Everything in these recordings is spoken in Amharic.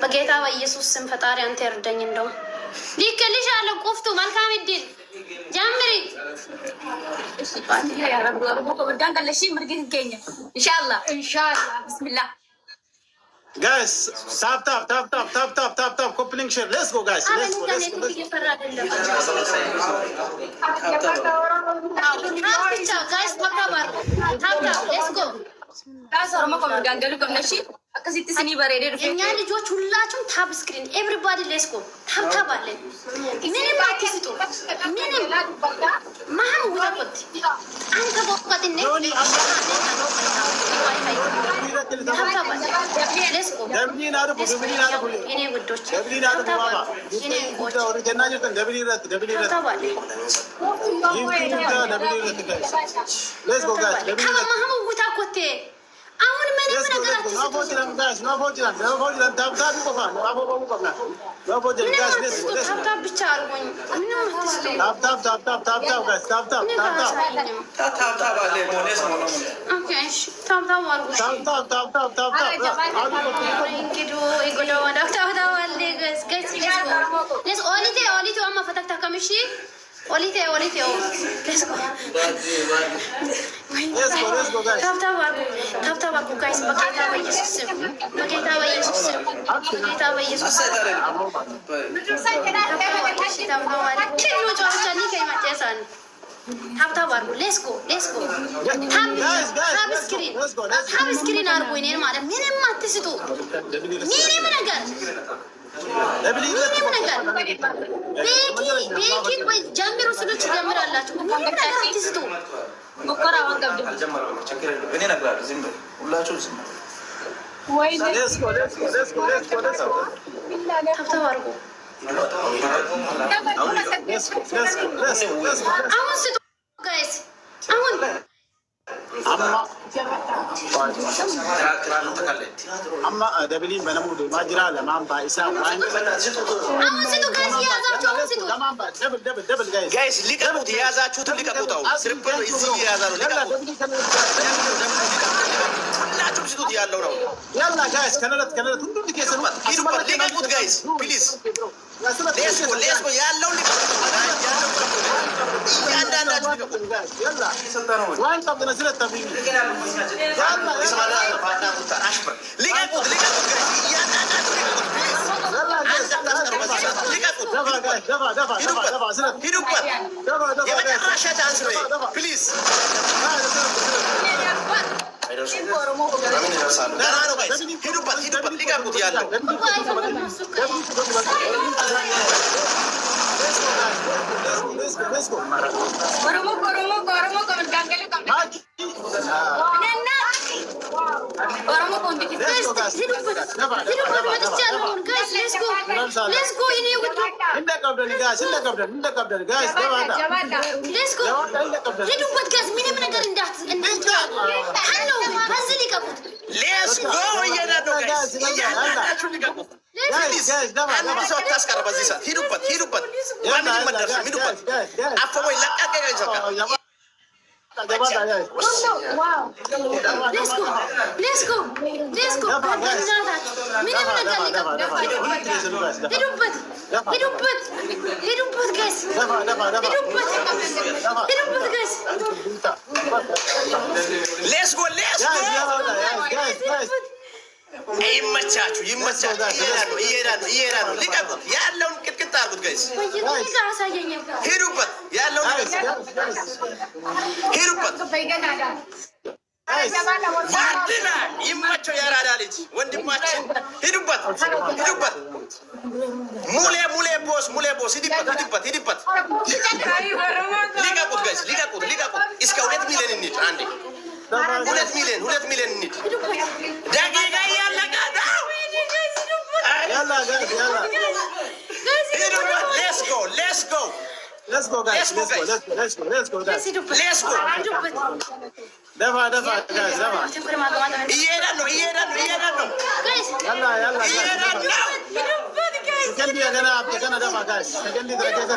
በጌታ በኢየሱስ ስም ፈጣሪ አንተ እርዳኝ። እንደው ሊከልሻለሁ ቁፍቱ መልካም እድል ጀምሪ ኢንሻአላህ ቢስሚላህ guys tap tap tap tap tap tap tap tap coupling share let's go guys let's go guys let's go የኛ ልጆች ሁላችሁም ታብ ስክሪን ኤቭሪባዲ ሌትስ ጎ ታብ ታብ አለ ምንም አትስጡ ምንም ማህም ወጣት አንተ ወጣት ነኝ ሌትስ ጎ ደብሊን አርቡ እኔ ውዶች ደብሊን አርቡ ባባ እኔ ወደ ወርጀና ጀተን ደብሊን ደብሊን let's go guys ደብሊን ማህም ወጣት አሁን ምን ነገር ብቻ አልሆኝ Olite, let's go. Let's go, guys. Tap guys. Bageta ba Jesus. Let's go. Tap screen. Tap screen arbo ini mana? Minin mati situ. Minin mana kan? ቤኪ ወይ ጀምሩ ስሉት ጀምራላችሁ አትስጡ ሙከራ ወንገብዱ እኔ ነግራለሁ ዝም በል ሁላችሁ ዝም ወይ ተባርኩ አሁን ስጡ ጋይስ አሁን amma dabilin banamu de majira la mamba isa guys ሊቀቁት የያዛችሁት ሊቀቁት አው ስርፕል እዚህ የያዛሉ ሊቀቁት ሁላችሁም ስጡት ያለው ነው ያላ ጋይስ ከነለት ሁሉ ዲኬሰን ሊቀቁት ጋይስ ፕሊዝ ሌስኮ ያለው ሊቀቁት ያንዳንዳችሁ ሊቀቁት ያላ ዋን ታብነ ስለታ Let's go. ይመቻችሁ ይሄዳሉ ሊቀቁት ያለውን ቅጥቅጥ አድርጉት ጋይስ ሄዱበት ያለውን ሄዱበት ማርቲና ይመቸው ያራዳ ልጅ ወንድማችን ሄዱበት ሙሌ ቦስ ሂድበት ሊቀቁት ጋይስ ሊቀቁት እስከ 2 ሚሊዮን እንሂድ አንዴ 2 ሚሊዮን እንሂድ ደቂቃ እያለቀ ነው let's go guys دفع guys دفع ይሄዳሉ sekendi ya gana دفع guys sekendi derajat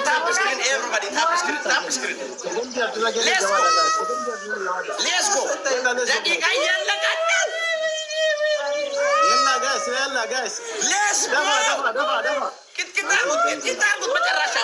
tap screen everybody tap screen let's go ደቂቃ እያለቀ يلا جايز ሌስ دفع دفع دفع دفع ቅጥቅጥ አድርጉት መጨረሻ